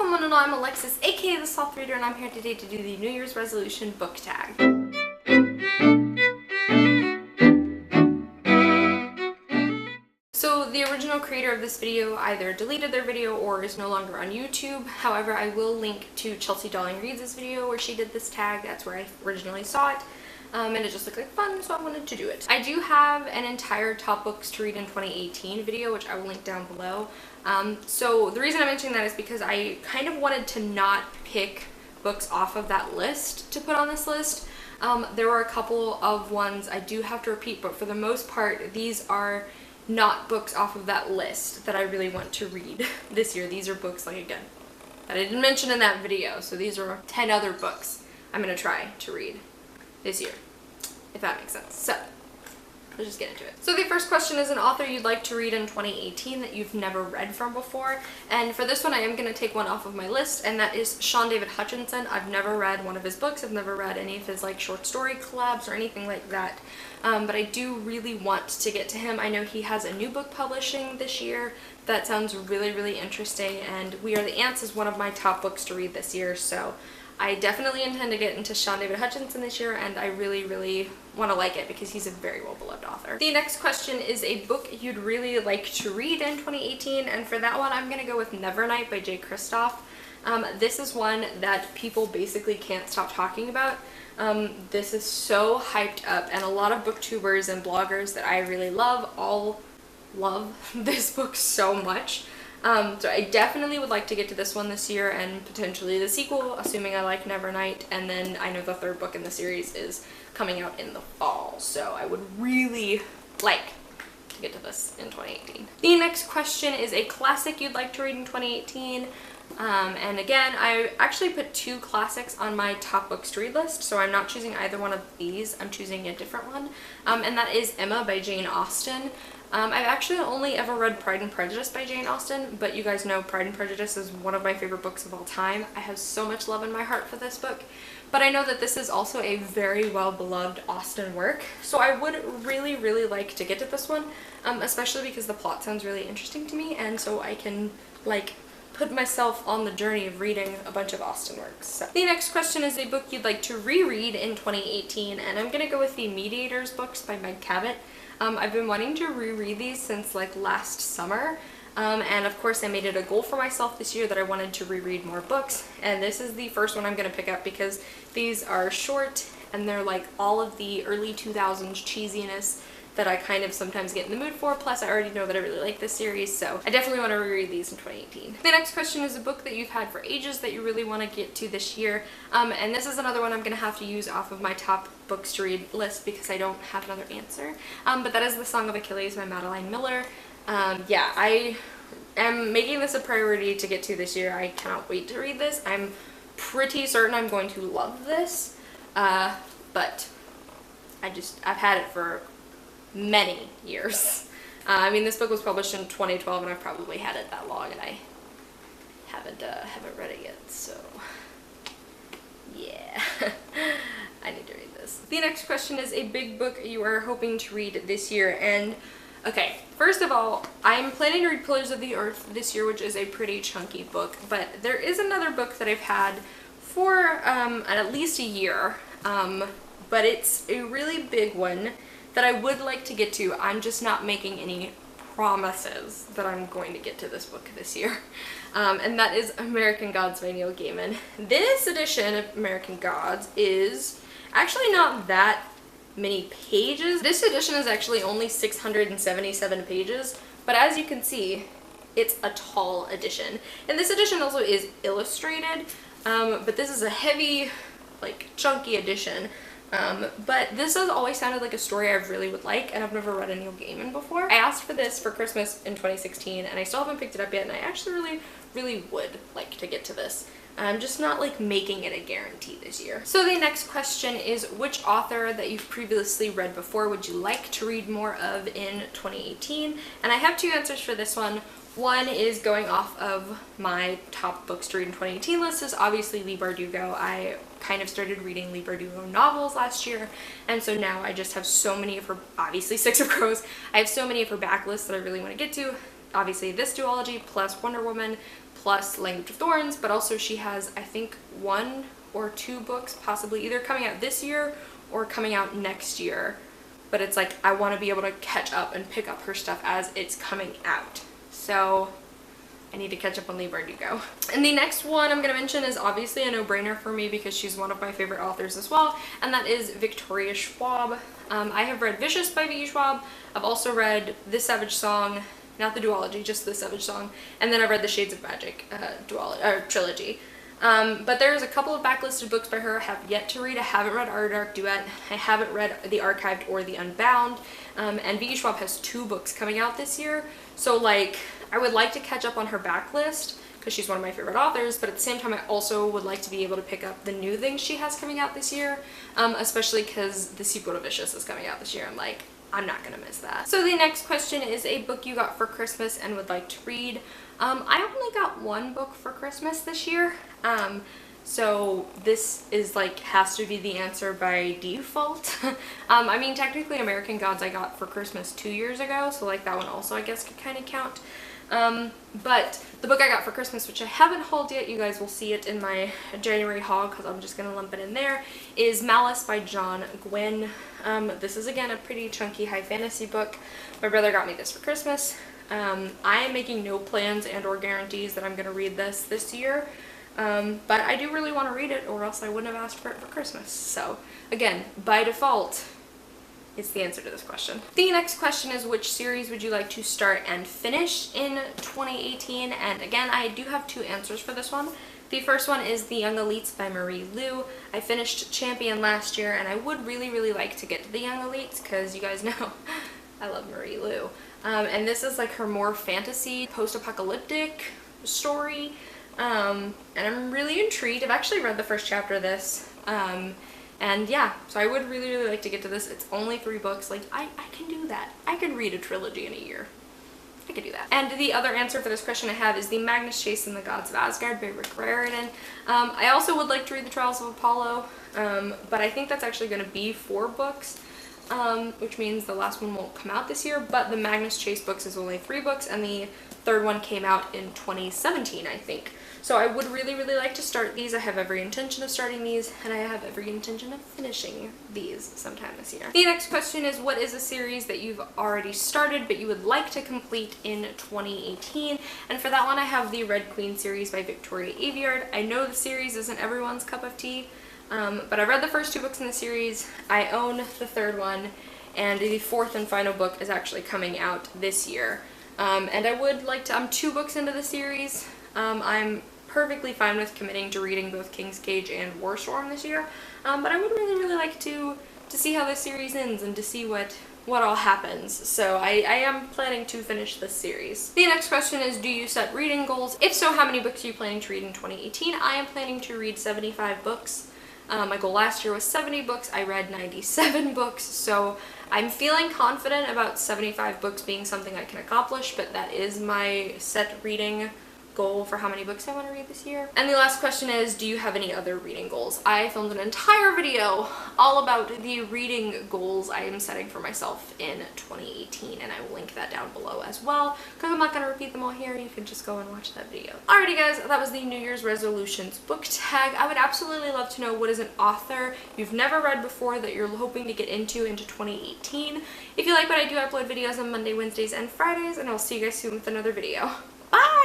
Welcome one and all, I'm Alexis, aka the Sloth Reader, and I'm here today to do the New Year's resolution book tag. So the original creator of this video either deleted their video or is no longer on YouTube. However, I will link to Chelsea Darling Reads' video where she did this tag. That's where I originally saw it. And it just looked like fun, so I wanted to do it. I do have an entire top books to read in 2018 video, which I will link down below. So the reason I'm mentioning that is because I kind of wanted to not pick books off of that list to put on this list. There were a couple of ones I do have to repeat, but for the most part, these are not books off of that list that I really want to read this year. These are books, like, again, that I didn't mention in that video. So these are 10 other books I'm going to try to read this year, if that makes sense. So let's just get into it. So the first question is an author you'd like to read in 2018 that you've never read from before. And for this one, I am going to take one off of my list, and that is Sean David Hutchinson. I've never read one of his books. I've never read any of his like short story collabs or anything like that. But I do really want to get to him. I know he has a new book publishing this year that sounds really, really interesting, and We Are the Ants is one of my top books to read this year, so I definitely intend to get into Sean David Hutchinson this year, and I really, really want to like it because he's a very well-beloved author. The next question is a book you'd really like to read in 2018, and for that one, I'm going to go with Nevernight by Jay Kristoff. This is one that people basically can't stop talking about. This is so hyped up, and a lot of booktubers and bloggers that I really love all love this book so much. So I definitely would like to get to this one this year and potentially the sequel, assuming I like Nevernight, and then I know the third book in the series is coming out in the fall, so I would really like to get to this in 2018. The next question is a classic you'd like to read in 2018. And again, I actually put 2 classics on my top books to read list, so I'm not choosing either one of these. I'm choosing a different one, and that is Emma by Jane Austen. I've actually only ever read Pride and Prejudice by Jane Austen, but you guys know Pride and Prejudice is one of my favorite books of all time. I have so much love in my heart for this book, but I know that this is also a very well-beloved Austen work, so I would really, really like to get to this one, especially because the plot sounds really interesting to me, and so I can, like, put myself on the journey of reading a bunch of Austen works. So the next question is a book you'd like to reread in 2018, and I'm going to go with the Mediators books by Meg Cabot. I've been wanting to reread these since like last summer, and of course I made it a goal for myself this year that I wanted to reread more books, and this is the first one I'm going to pick up because these are short and they're like all of the early 2000s cheesiness that I kind of sometimes get in the mood for, plus I already know that I really like this series, so I definitely want to reread these in 2018. The next question is a book that you've had for ages that you really want to get to this year, and this is another one I'm going to have to use off of my top books to read list because I don't have another answer, but that is The Song of Achilles by Madeline Miller. Yeah, I am making this a priority to get to this year. I cannot wait to read this. I'm pretty certain I'm going to love this, but I've had it for many years. I mean, this book was published in 2012, and I've probably had it that long, and I haven't read it yet, so yeah. I need to read this. The next question is a big book you are hoping to read this year, and okay, first of all, I'm planning to read Pillars of the Earth this year, which is a pretty chunky book, but there is another book that I've had for at least a year, but it's a really big one that I would like to get to. I'm just not making any promises that I'm going to get to this book this year. And that is American Gods by Neil Gaiman. This edition of American Gods is actually not that many pages. This edition is actually only 677 pages, but as you can see, it's a tall edition. And this edition also is illustrated, but this is a heavy, like, chunky edition. But this has always sounded like a story I really would like, and I've never read a Neil Gaiman before. I asked for this for Christmas in 2016, and I still haven't picked it up yet, and I actually really, really would like to get to this. I'm just not like making it a guarantee this year. So the next question is, which author that you've previously read before would you like to read more of in 2018? And I have 2 answers for this one. One is going off of my top books to read in 2018 list is obviously Leigh Bardugo. I kind of started reading Leigh Bardugo novels last year, and so now I just have so many of her, obviously Six of Crows, I have so many of her backlists that I really want to get to. Obviously this duology plus Wonder Woman plus Language of Thorns, but also she has, I think, 1 or 2 books possibly either coming out this year or coming out next year. But it's like, I want to be able to catch up and pick up her stuff as it's coming out. So I need to catch up on Leigh Bardugo. And the next one I'm going to mention is obviously a no-brainer for me because she's one of my favorite authors as well, and that is Victoria Schwab. I have read Vicious by V. Schwab. I've also read This Savage Song, not the duology, just The Savage Song, and then I've read the Shades of Magic trilogy. But there's a couple of backlisted books by her I have yet to read. I haven't read Our Dark Duet, I haven't read The Archived or The Unbound, and V. Schwab has 2 books coming out this year, so like, I would like to catch up on her backlist because she's one of my favorite authors, but at the same time I also would like to be able to pick up the new things she has coming out this year, especially because the sequel to Vicious is coming out this year. I'm like, I'm not gonna miss that. So the next question is a book you got for Christmas and would like to read. I only got 1 book for Christmas this year, so this is like, has to be the answer by default. I mean, technically American Gods I got for Christmas 2 years ago, so like that one also I guess could kind of count. But the book I got for Christmas, which I haven't hauled yet, you guys will see it in my January haul because I'm just gonna lump it in there, is Malice by John Gwynne. This is again a pretty chunky high fantasy book. My brother got me this for Christmas. I am making no plans and or guarantees that I'm gonna read this year, but I do really want to read it, or else I wouldn't have asked for it for Christmas. So again, by default, it's the answer to this question. The next question is, which series would you like to start and finish in 2018? And again, I do have 2 answers for this one. The first one is The Young Elites by Marie Lu. I finished Champion last year, and I would really like to get to The Young Elites because you guys know I love Marie Lu. And this is like her more fantasy, post-apocalyptic story, and I'm really intrigued. I've actually read the first chapter of this, and yeah, so I would really like to get to this. It's only 3 books. Like, I can do that. I can read a trilogy in a year. I could do that. And the other answer for this question I have is The Magnus Chase and the Gods of Asgard by Rick Riordan. I also would like to read The Trials of Apollo, but I think that's actually going to be 4 books, which means the last one won't come out this year, but the Magnus Chase books is only 3 books, and the 3rd one came out in 2017, I think. So I would really like to start these. I have every intention of starting these, and I have every intention of finishing these sometime this year. The next question is, what is a series that you've already started but you would like to complete in 2018? And for that one, I have the Red Queen series by Victoria Aveyard. I know the series isn't everyone's cup of tea, but I read the first 2 books in the series. I own the 3rd one, and the 4th and final book is actually coming out this year. And I would like to, I'm 2 books into the series. I'm perfectly fine with committing to reading both King's Cage and Warstorm this year, but I would really like to see how this series ends and to see what all happens. So I am planning to finish this series. The next question is, do you set reading goals? If so, how many books are you planning to read in 2018? I am planning to read 75 books. My goal last year was 70 books. I read 97 books, so I'm feeling confident about 75 books being something I can accomplish, but that is my set reading goal for how many books I want to read this year. And the last question is, do you have any other reading goals? I filmed an entire video all about the reading goals I am setting for myself in 2018, and I will link that down below as well, because I'm not going to repeat them all here. You can just go and watch that video. Alrighty guys, that was the New Year's resolutions book tag. I would absolutely love to know what is an author you've never read before that you're hoping to get into 2018. If you like what I do, I upload videos on Monday, Wednesdays, and Fridays, and I'll see you guys soon with another video. Bye!